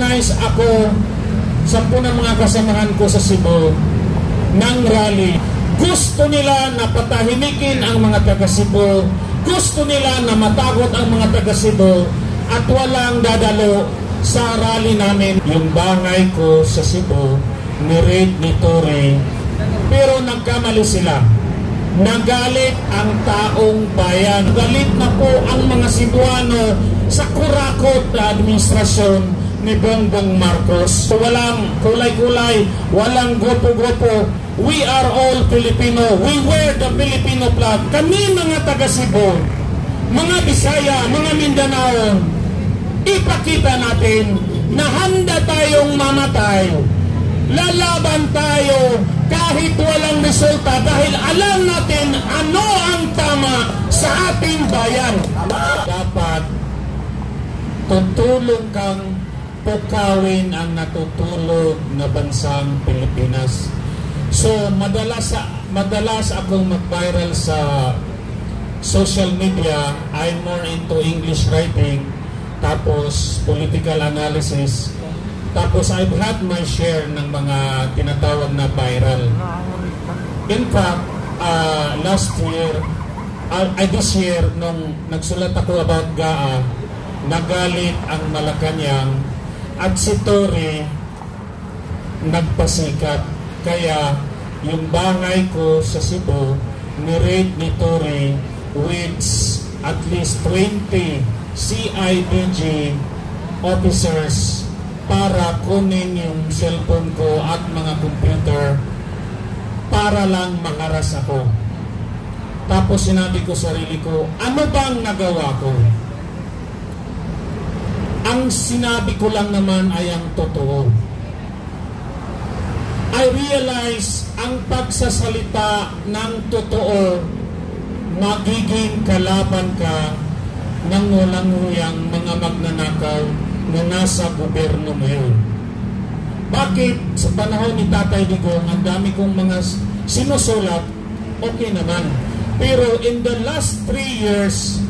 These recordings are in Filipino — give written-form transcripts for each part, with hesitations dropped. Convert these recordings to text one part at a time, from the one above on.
nag-organize ako, 10 ng mga kasamahan ko sa Cebu ng rally. Gusto nila na patahimikin ang mga taga Cebu. Gusto nila na matakot ang mga taga Cebu at walang dadalo sa rally namin. Yung bahay ko sa Cebu, ni-raid ni Tory, pero nagkamali sila. Nagalit ang taong bayan. Galit na po ang mga Cebuano sa kurakot na administrasyon ni Bongbong Marcos. So, walang kulay-kulay, walang grupo-grupo. We are all Filipino. We wear the Filipino flag. Kami mga taga Cebu, mga Bisaya, mga Mindanao, ipakita natin na handa tayong mamatay. Lalaban tayo kahit walang resulta dahil alam natin ano ang tama sa ating bayan. Dapat tutulong kang pukawin ang natutulog na bansang Pilipinas. So madalas akong mag-viral sa social media. I'm more into English writing, tapos political analysis. Tapos I've had my share ng mga tinatawag na viral. In fact, this year, nung nagsulat ako about GAA, nagalit ang Malacanang at si Tory nagpasikat. Kaya yung bahay ko sa Cebu, ni-raid ni Tory with at least 20 CIDG officers para kunin yung cellphone ko at mga computer para lang mangaras ako. Tapos sinabi ko sa sarili ko, ano bang nagawa ko? Ang sinabi ko lang naman ay ang totoo. I realize ang pagsasalita ng totoo, magiging kalaban ka ng walang huyang mga magnanakaw na nasa gobyerno ngayon. Bakit sa panahon ni Tatay Digong ang dami kong mga sinusulat, okay naman. Pero in the last 3 years,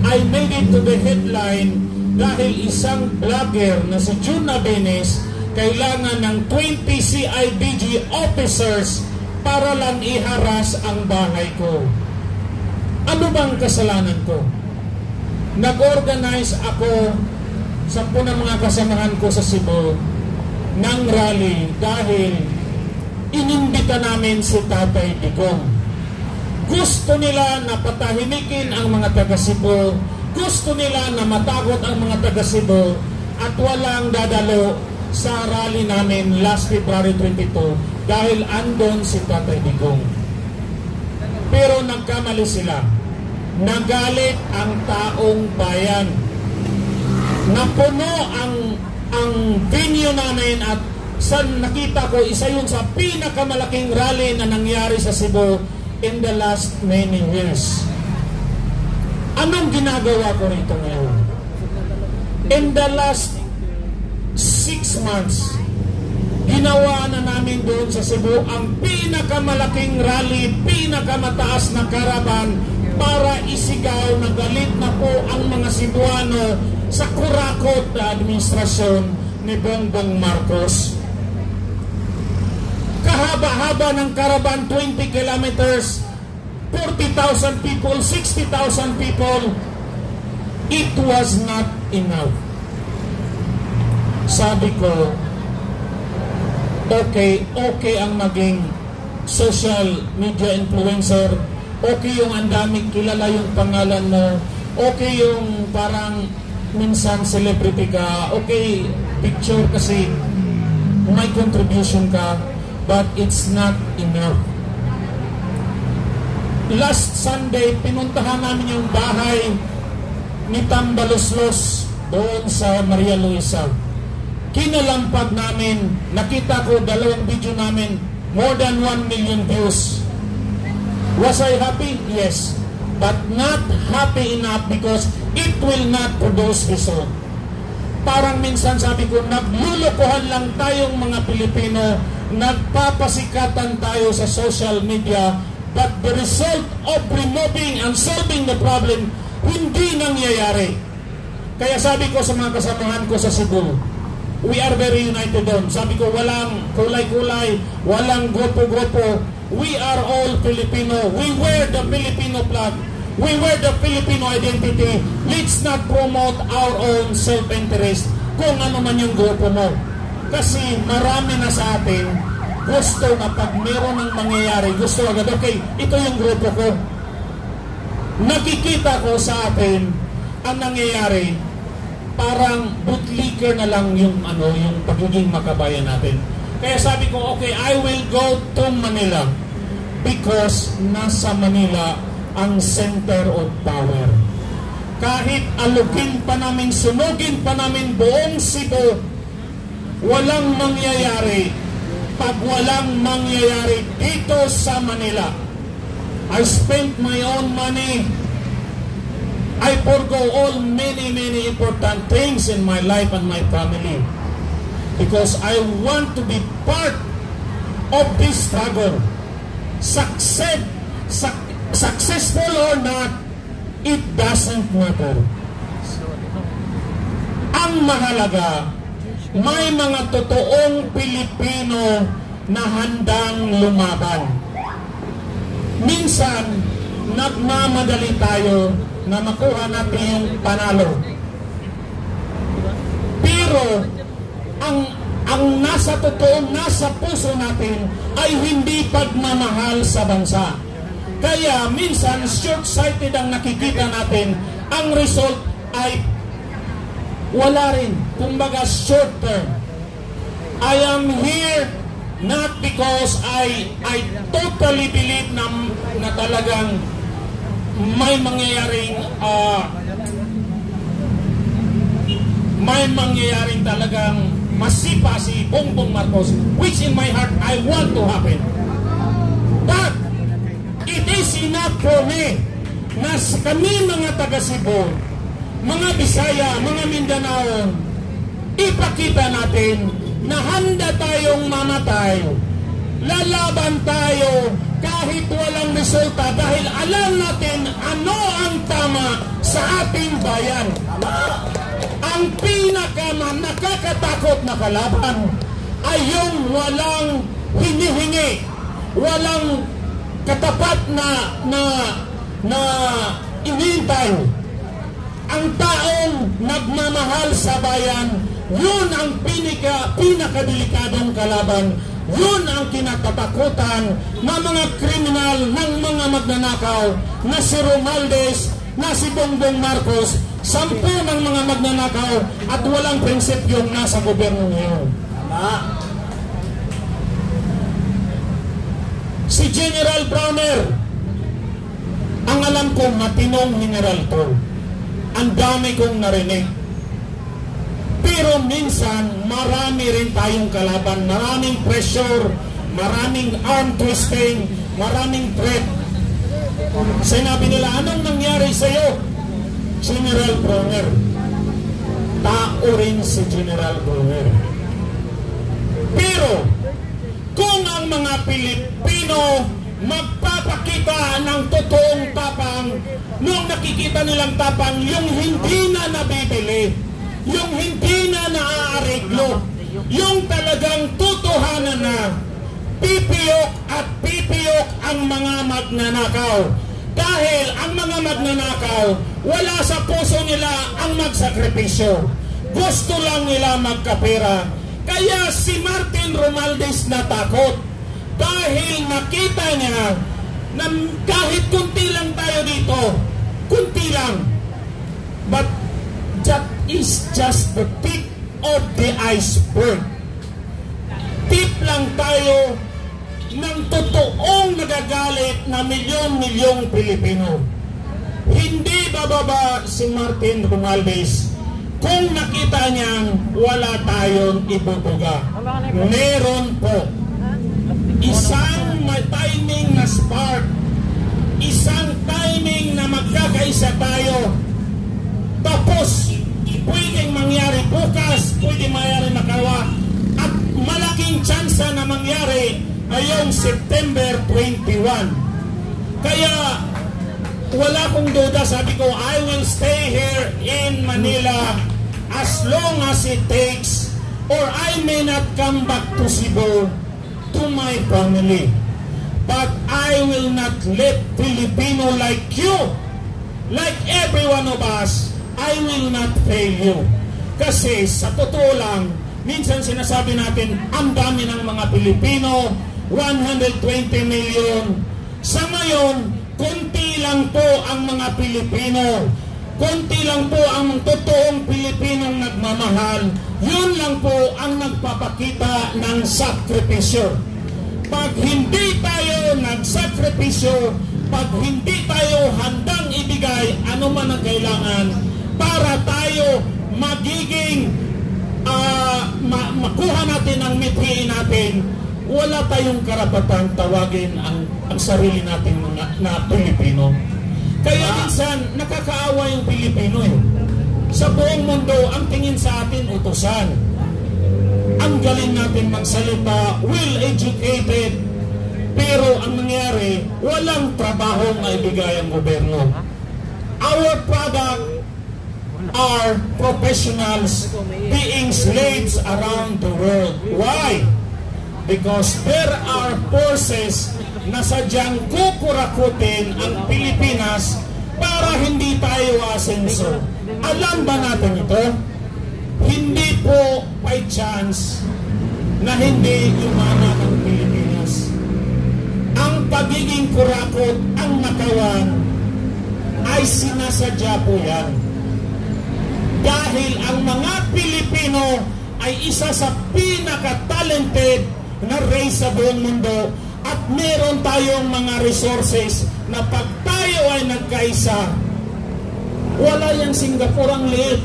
I made it to the headline dahil isang vlogger na si June Abenes kailangan ng 20 CIDG officers para lang iharas ang bahay ko. Ano bang kasalanan ko? Nag-organize ako 10 ng mga kasamahan ko sa Cebu ng rally dahil inimbita namin si Tatay Digong. Gusto nila na patahimikin ang mga taga Cebu, gusto nila na matakot ang mga taga Cebu at walang dadalo sa rally namin last February 22 dahil andon si Tatay Digong. Pero nagkamali sila. Nagalit ang taong bayan. Napuno ang venue namin at nakita ko isa yun sa pinakamalaking rally na nangyari sa Cebu in the last many years. Anong ginagawa ko rito ngayon? In the last 6 months, ginawa na namin doon sa Cebu ang pinakamalaking rally, pinakamataas na karaban para isigaw na galit na po ang mga Cebuano sa kurakot na administrasyon ni Bongbong Marcos. Kahaba-haba ng karaban, 20 kilometers, 40,000 people, 60,000 people. It was not enough. Sabi ko, okay ang maging social media influencer, okay yung ang daming kilala yung pangalan mo, okay yung parang minsan celebrity ka, okay picture kasi may contribution ka, but it's not enough. Last Sunday, pinuntahan namin yung bahay ni Tambaloslos doon sa Maria Luisa. Kinalampag namin, nakita ko 2 video namin, more than 1 million views. Was I happy? Yes. But not happy enough because it will not produce result. Parang minsan sabi ko, naglulukuhan lang tayong mga Pilipino, nagpapasikatan tayo sa social media, but the result of removing and solving the problem, hindi nangyayari. Kaya sabi ko sa mga kasamahan ko sa Cebu, we are very united doon. Sabi ko, walang kulay-kulay, walang grupo-grupo. We are all Filipino. We wear the Filipino flag. We wear the Filipino identity. Let's not promote our own self-interest kung ano man yung grupo mo. Kasi marami na sa atin gusto na pag meron ng mangyayari, gusto agad, okay, ito yung grupo ko. Nakikita ko sa atin ang nangyayari, parang bootlicker na lang yung pagiging makabayan natin. Kaya sabi ko, okay, I will go to Manila because nasa Manila ang center of power. Kahit alugin pa namin, sunugin pa namin buong Cebu, walang mangyayari pag walang mangyayari dito sa Manila. I spent my own money. I forgo all many important things in my life and my family because I want to be part of this struggle. Successful or not, it doesn't matter. Ang mahalaga, may mga totoong Pilipino na handang lumaban. Minsan, nagmamadali tayo na makuha natin yung panalo. Pero, ang nasa totoong, nasa puso natin ay hindi pagmamahal sa bansa. Kaya minsan, short-sighted ang nakikita natin, ang result ay wala rin. Kumbaga, short term. I am here not because I totally believe na talagang may mangyayaring talagang masipa si Bongbong Marcos, which in my heart I want to happen. But it is enough for me na kami mga taga Cebu, mga Bisaya, mga Mindanao, ipakita natin na handa tayong mamatay. Lalaban tayo kahit walang resulta dahil alam natin ano ang tama sa ating bayan. Ang nakakatakot na kalaban ay yung walang hinihingi, walang katapat na inintay. Ang taong nagmamahal sa bayan, yun ang pinakadelikadong kalaban. Yun ang kinatatakutan ng mga kriminal, ng mga magnanakaw na si Romualdez, na si Bongbong Marcos, 10 ng mga magnanakaw at walang prinsipyong nasa gobyerno ngayon. Si General Browner, ang alam ko matinong general to. Ang dami kong narinig. Pero minsan, marami rin tayong kalaban, maraming pressure, maraming arm twisting, maraming threat. Sinabi nila, anong nangyari sa'yo? General Browner. Tao rin si General Browner. Pero, kung ang mga Pilipino magpapakita ng totoong tapang, nung nakikita nilang tapang, yung hindi na nabibili, yung hindi na naaareglo, yung talagang totohanan na pipiyok at pipiyok ang mga magnanakaw. Dahil ang mga magnanakaw, wala sa puso nila ang magsakripisyo. Gusto lang nila magkapera. Kaya si Martin Romualdez natakot dahil nakita niya na kahit kunti lang tayo dito, kunti lang, but that is just the tip of the iceberg. Tip lang tayo ng totoong nagagalit na milyon-milyong Pilipino. Hindi bababa si Martin Romualdez kung nakita niyang wala tayong ibubuga. Meron po. Isang timing na spark, isang timing na magkakaisa tayo. Tapos, pwedeng mangyari bukas, pwedeng mangyari makawa, at malaking tsansa na mangyari ngayong September 21. Kaya, wala kong duda, sabi ko, I will stay here in Manila as long as it takes or I may not come back to Cebu to my family. But I will not let Filipino like you, like every one of us, I will not fail you. Kasi sa totoo lang, minsan sinasabi natin, ang dami ng mga Pilipino, 120 million. Sa ngayon, konti lang po ang mga Pilipino. Konti lang po ang totoong Pilipinong nagmamahal. Yun lang po ang nagpapakita ng sakripisyo. Pag hindi tayo nagsakripisyo, pag hindi tayo handang ibigay anuman ang kailangan para tayo magiging makuha natin ang mithiin natin, wala tayong karapatang tawagin ang sarili natin na Pilipino. Kaya minsan, nakakaawa yung Pilipino eh. Sa buong mundo, ang tingin sa atin, utusan. Ang galing natin magsalita, well-educated, pero ang nangyari, walang trabaho na ibigay ang gobyerno. Our product are professionals being slaves around the world. Why? Because there are forces na sadyang kukurakutin ang Pilipinas para hindi tayo asenso. Alam ba natin ito? Hindi po by chance na hindi yumaman ang Pilipinas. Ang pagiging kurakot, ang nakawan, ay sinasadya po yan. Dahil ang mga Pilipino ay isa sa pinaka-talented na race sa buong mundo at meron tayong mga resources na pag tayo ay nagkaisa, wala yung Singapore ang liit.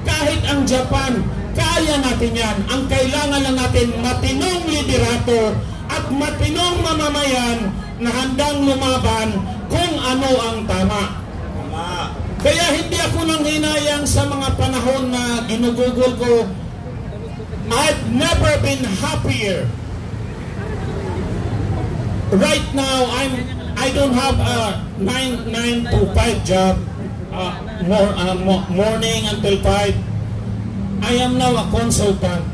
Kahit ang Japan, kaya natin yan. Ang kailangan lang natin matinong liderato at matinong mamamayan na handang lumaban kung ano ang tama. Kaya hindi ako nang hinayang sa mga panahon na ginugugol ko. I've never been happier. Right now, I don't have a 9 to 5 job, morning until 5. I am now a consultant.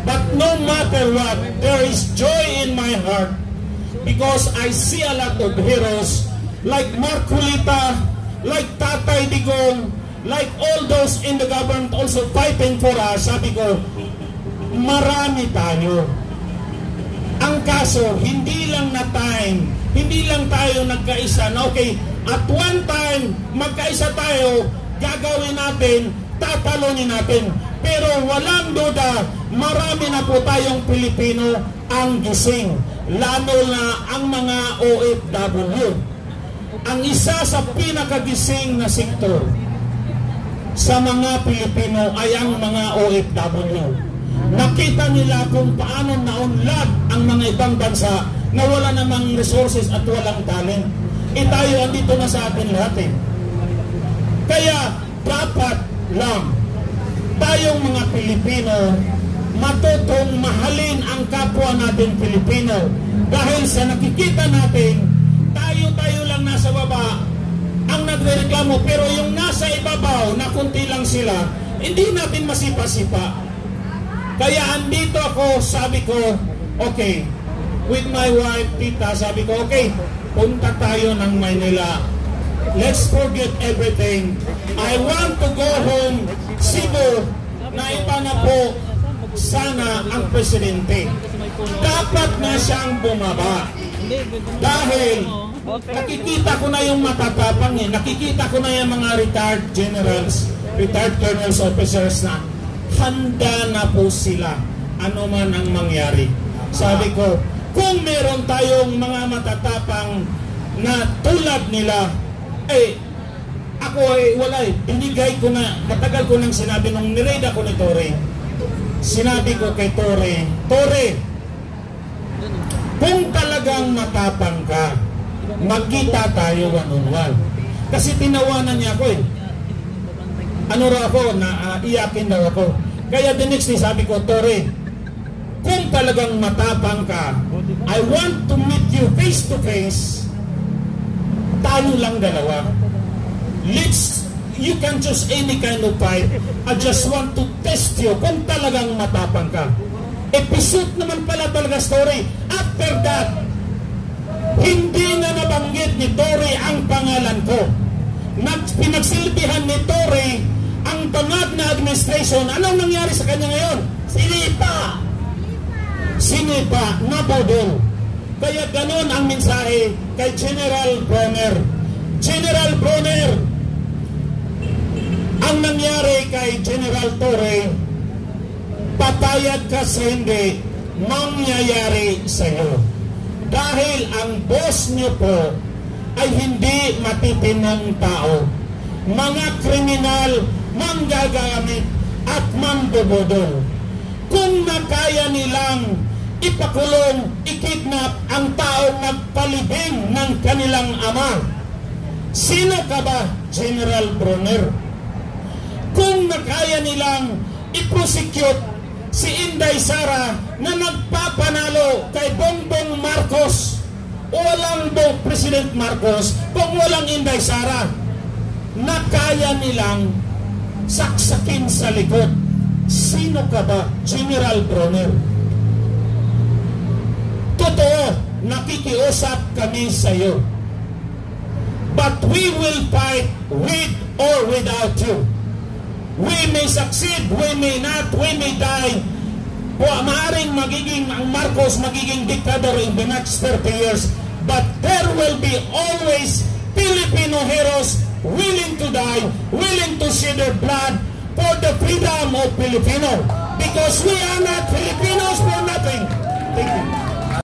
But no matter what, there is joy in my heart because I see a lot of heroes like Marcolita, like Tatay Digong, like all those in the government also fighting for us. Sabi ko, marami tayo. Ang kaso, hindi lang na time, hindi lang tayo nagkaisa na okay, at one time, magkaisa tayo, gagawin natin, tatalunin natin. Pero walang duda, marami na po tayong Pilipino ang gising, lalo na ang mga OFW. Ang isa sa pinakagising na sektor sa mga Pilipino ay ang mga OFW. Nakita nila kung paano naunlad ang mga ibang bansa na wala namang resources at walang talent. Tayo andito na sa atin lahat eh. Kaya dapat lang tayong mga Pilipino matutong mahalin ang kapwa natin Pilipino. Dahil sa nakikita natin, tayo lang nasa baba ang nagrereklamo, pero yung nasa ibabaw na kunti lang sila, hindi natin masipa-sipa. Kaya andito ako, sabi ko, okay, with my wife, tita, sabi ko, okay, punta tayo ng Maynila. Let's forget everything. I want to go home, Cebu, na iba na po sana ang presidente. Dapat na siyang bumaba. Dahil nakikita ko na yung matatapang eh. Nakikita ko na yung mga retired generals, retired colonels, officers na handa na po sila ano man ang mangyari. Sabi ko, kung meron tayong mga matatapang na tulad nila, ako wala eh. Binigay ko na, matagal ko nang sinabi nung nirade ako ni Torre. Sinabi ko kay Torre, kung talagang matapang ka, magkita tayo one-on-one. Kasi tinawanan niya ako eh. Ano raw ako, iyakin daw ako. Kaya the next day sabi ko, Torre, kung talagang matapang ka, I want to meet you face to face. Tayo lang dalawa. Let's you can choose any kind of fight. I just want to test you kung talagang matapang ka. Episode naman pala talaga story. After that, hindi na nabanggit ni Tory ang pangalan ko. Pinagsilbihan ni Tory ang tangad na administration. Anong nangyari sa kanya ngayon? Sinipa! Sinipa, nabudol. Kaya ganon ang mensahe kay General Bronner. General Bronner, ang nangyari kay General Torre, papayag ka sa hindi, mangyayari sa iyo. Dahil ang boss niyo po ay hindi matitinong tao. Mga kriminal, manggagamit at mambubudol. Kung nakaya nilang ipakulong, ikidnap ang taong nagpalibing ng kanilang ama, sino ka ba, General Bronner? Kung nakaya nilang i-prosecute si Inday Sara na nagpapanalo kay Bongbong Marcos, walang President Marcos kung walang Inday Sara, nakaya nilang saksakin sa likod, sino ka ba, General Bronner? Totoo, nakikiusap kami sa iyo. But we will fight with or without you. We may succeed, we may not, we may die. Maaaring ang Marcos magiging dictator in the next 30 years. But there will be always Filipino heroes willing to die, willing to shed their blood for the freedom of Filipino. Because we are not Filipinos for nothing. Thank you.